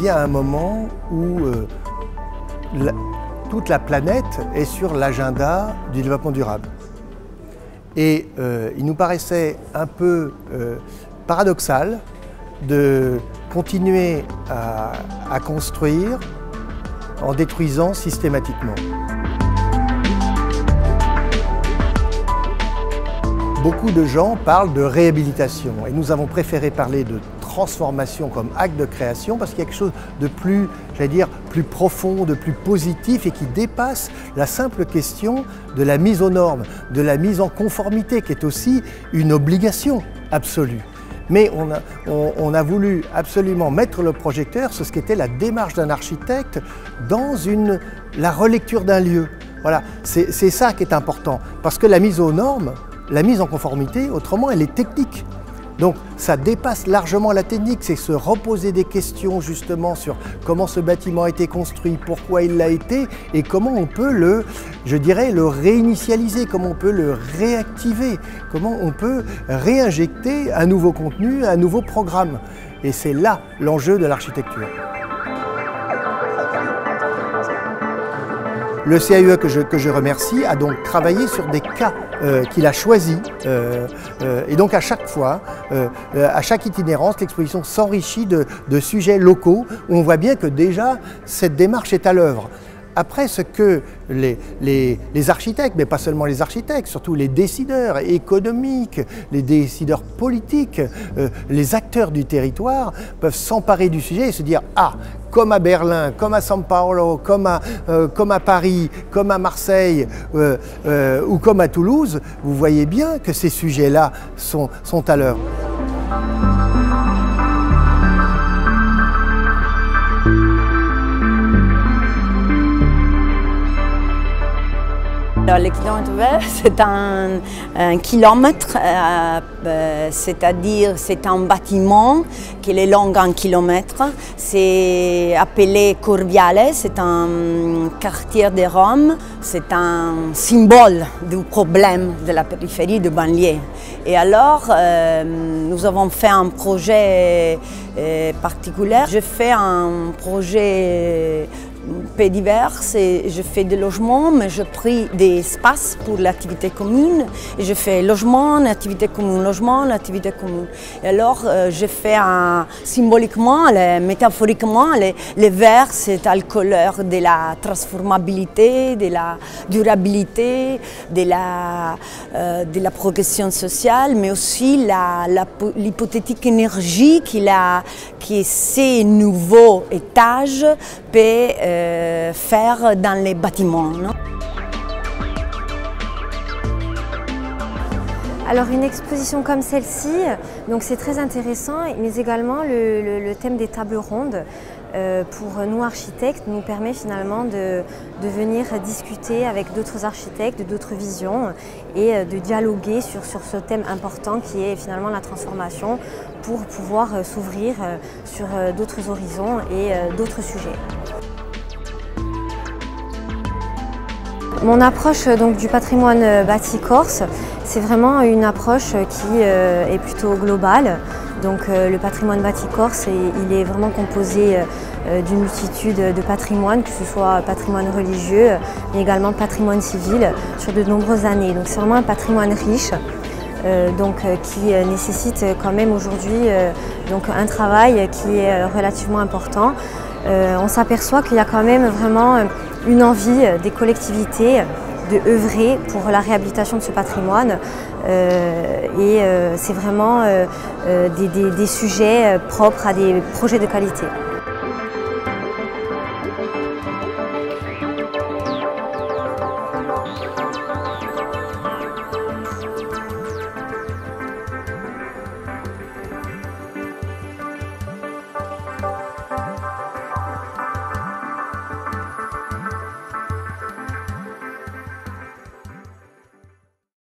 vient un moment où toute la planète est sur l'agenda du développement durable. Et il nous paraissait un peu paradoxal de continuer à construire en détruisant systématiquement. Beaucoup de gens parlent de réhabilitation et nous avons préféré parler de transformation comme acte de création parce qu'il y a quelque chose de plus, j'allais dire, plus profond, de plus positif et qui dépasse la simple question de la mise aux normes, de la mise en conformité qui est aussi une obligation absolue. Mais on a voulu absolument mettre le projecteur sur ce qu'était la démarche d'un architecte dans la relecture d'un lieu. Voilà, c'est ça qui est important parce que la mise aux normes, la mise en conformité, autrement, elle est technique. Donc ça dépasse largement la technique, c'est se reposer des questions justement sur comment ce bâtiment a été construit, pourquoi il l'a été et comment on peut le réinitialiser, comment on peut le réactiver, comment on peut réinjecter un nouveau contenu, un nouveau programme. Et c'est là l'enjeu de l'architecture. Le CAUE que je remercie a donc travaillé sur des cas qu'il a choisis et donc à chaque fois, à chaque itinérance, l'exposition s'enrichit de sujets locaux où on voit bien que déjà cette démarche est à l'œuvre. Après, ce que les architectes, mais pas seulement les architectes, surtout les décideurs économiques, les décideurs politiques, les acteurs du territoire peuvent s'emparer du sujet et se dire « Ah, comme à Berlin, comme à São Paulo, comme à Paris, comme à Marseille ou comme à Toulouse, vous voyez bien que ces sujets-là sont à l'œuvre. » Les kilomètres verts, c'est un kilomètre, c'est-à-dire c'est un bâtiment qui est long 1 kilomètre. C'est appelé Corviale, c'est un quartier de Rome, c'est un symbole du problème de la périphérie de banlieue. Et alors, nous avons fait un projet particulier. Je fais un projet peu divers et je fais des logements, mais je pris des espaces pour l'activité commune et je fais logement, activité commune, logement, activité commune. Et alors je fais symboliquement, métaphoriquement, les verts c'est la couleur de la transformabilité, de la durabilité, de la progression sociale, mais aussi l'hypothétique énergie qui ces nouveaux étages peut faire dans les bâtiments. Non? Alors une exposition comme celle-ci, donc c'est très intéressant, mais également le thème des tables rondes pour nous architectes nous permet finalement de venir discuter avec d'autres architectes, d'autres visions et de dialoguer sur ce thème important qui est finalement la transformation pour pouvoir s'ouvrir sur d'autres horizons et d'autres sujets. Mon approche donc, du patrimoine bâti corse, c'est vraiment une approche qui est plutôt globale. Donc, le patrimoine bâti corse, il est vraiment composé d'une multitude de patrimoines, que ce soit patrimoine religieux, mais également patrimoine civil, sur de nombreuses années. Donc c'est vraiment un patrimoine riche. Qui nécessite quand même aujourd'hui un travail qui est relativement important. On s'aperçoit qu'il y a quand même vraiment une envie des collectivités de œuvrer pour la réhabilitation de ce patrimoine c'est vraiment des sujets propres à des projets de qualité.